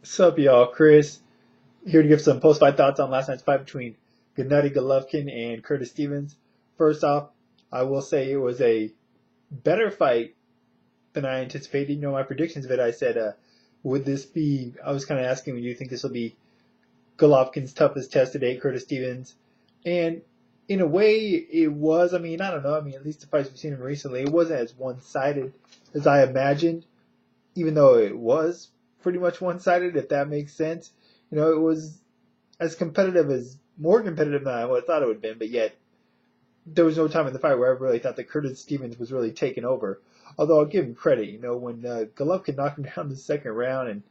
What's up, y'all? Chris here to give some post-fight thoughts on last night's fight between Gennady Golovkin and Curtis Stevens. First off, I will say it was a better fight than I anticipated. You know, my predictions of it, I said, would this be, I was kind of asking, do you think this will be Golovkin's toughest test to date, Curtis Stevens? And in a way, it was. I mean, I don't know. I mean, at least the fights we've seen him recently, it wasn't as one-sided as I imagined, even though it was pretty much one-sided, if that makes sense. You know, it was as competitive as more competitive than I would have thought it would have been, but yet there was no time in the fight where I really thought that Curtis Stevens was really taking over. Although I'll give him credit, you know, when Golovkin knocked him down in the second round and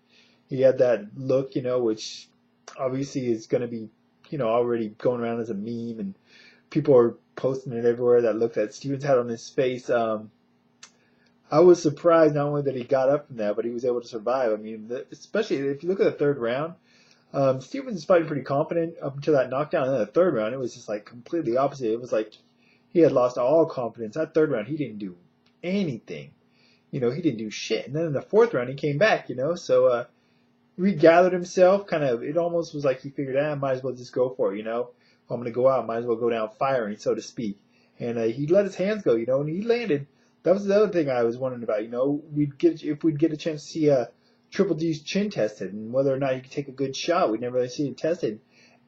he had that look, you know, which obviously is going to be, you know, already going around as a meme and people are posting it everywhere, that look that Stevens had on his face. I was surprised not only that he got up from that, but he was able to survive. I mean, especially if you look at the third round, Stevens is fighting pretty confident up until that knockdown. And then the third round, it was just like completely opposite. It was like he had lost all confidence. That third round, he didn't do anything. You know, he didn't do shit. And then in the fourth round, he came back, you know. So regathered himself. Kind of, it almost was like he figured, I might as well just go for it, you know. If I'm going to go out, might as well go down firing, so to speak. And he let his hands go, you know, and he landed. That was the other thing I was wondering about. You know, if we'd get a chance to see Triple G's chin tested and whether or not he could take a good shot. We'd never really seen it tested,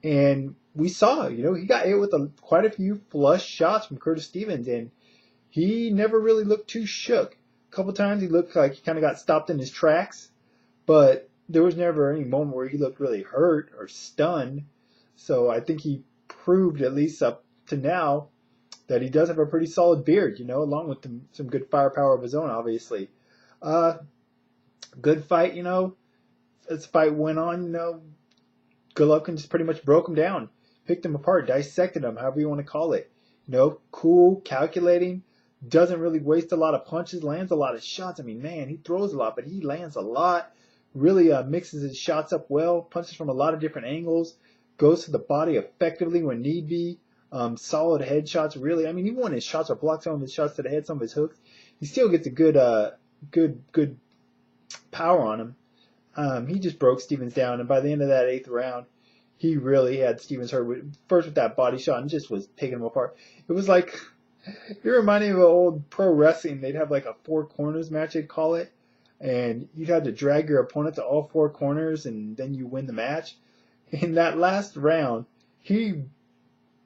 and we saw. You know, he got hit with quite a few flush shots from Curtis Stevens, and he never really looked too shook. A couple times he looked like he kind of got stopped in his tracks, but there was never any moment where he looked really hurt or stunned. So I think he proved, at least up to now, that he does have a pretty solid beard, you know, along with some good firepower of his own, obviously. Uh, Good fight, you know. As the fight went on, you know, Golovkin just pretty much broke him down, picked him apart, dissected him, however you want to call it. You know, cool, calculating, doesn't really waste a lot of punches, lands a lot of shots. I mean, man, he throws a lot, but he lands a lot. Really mixes his shots up well, punches from a lot of different angles, goes to the body effectively when need be. Solid headshots, really. I mean, even when his shots are blocked, some of his shots to the head, some of his hooks, he still gets a good power on him. He just broke Stevens down, and by the end of that eighth round, he really had Stevens hurt. First with that body shot, and just was taking him apart. It was like, it reminded me of an old pro wrestling. They'd have like a four corners match, they'd call it, and you'd have to drag your opponent to all four corners, and then you win the match. In that last round,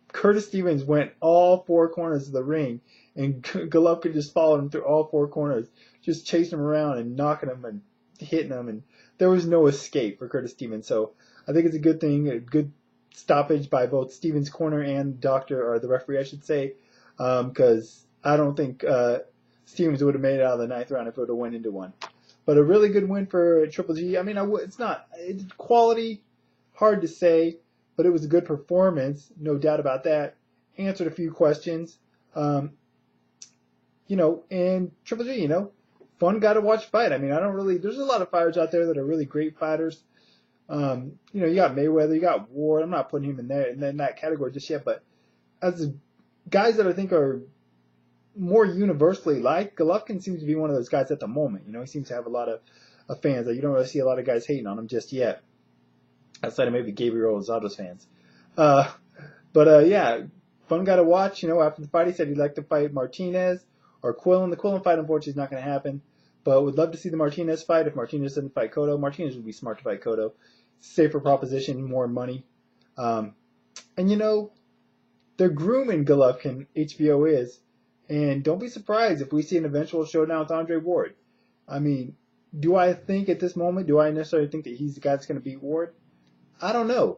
Curtis Stevens went all four corners of the ring, and Golovkin just followed him through all four corners, just chasing him around and knocking him and hitting him, and there was no escape for Curtis Stevens. So I think it's a good thing, a good stoppage by both Stevens' corner and doctor, or the referee, I should say, because I don't think Stevens would have made it out of the ninth round if it would have went into one. But a really good win for Triple G. I mean, it's quality, hard to say, but it was a good performance, no doubt about that. Answered a few questions, you know, and Triple G, you know, fun guy to watch fight. I mean, there's a lot of fighters out there that are really great fighters. You know, you got Mayweather, you got Ward. I'm not putting him in that category just yet, but as the guys that I think are more universally liked, Golovkin seems to be one of those guys at the moment. You know, he seems to have a lot of fans. That you don't really see a lot of guys hating on him just yet, outside of maybe Gabriel Rosado's fans. Yeah, fun guy to watch. You know, after the fight, he said he'd like to fight Martinez or Quillen. The Quillen fight, unfortunately, is not going to happen. But would love to see the Martinez fight if Martinez doesn't fight Cotto. Martinez would be smart to fight Cotto. Safer proposition, more money. And, you know, they're grooming Golovkin, HBO is. And don't be surprised if we see an eventual showdown with Andre Ward. I mean, do I think at this moment, do I necessarily think that he's the guy that's going to beat Ward? I don't know.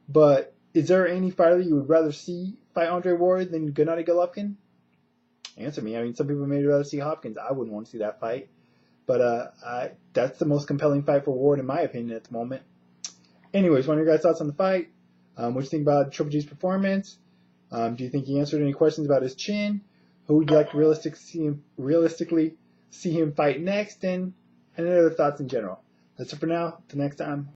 But is there any fighter you would rather see fight Andre Ward than Gennady Golovkin? Answer me. I mean, some people may rather see Hopkins. I wouldn't want to see that fight. But that's the most compelling fight for Ward, in my opinion, at the moment. Anyways, what are your guys' thoughts on the fight? What do you think about Triple G's performance? Do you think he answered any questions about his chin? Who would you like to realistically see him fight next? And any other thoughts in general? That's it for now. Till next time.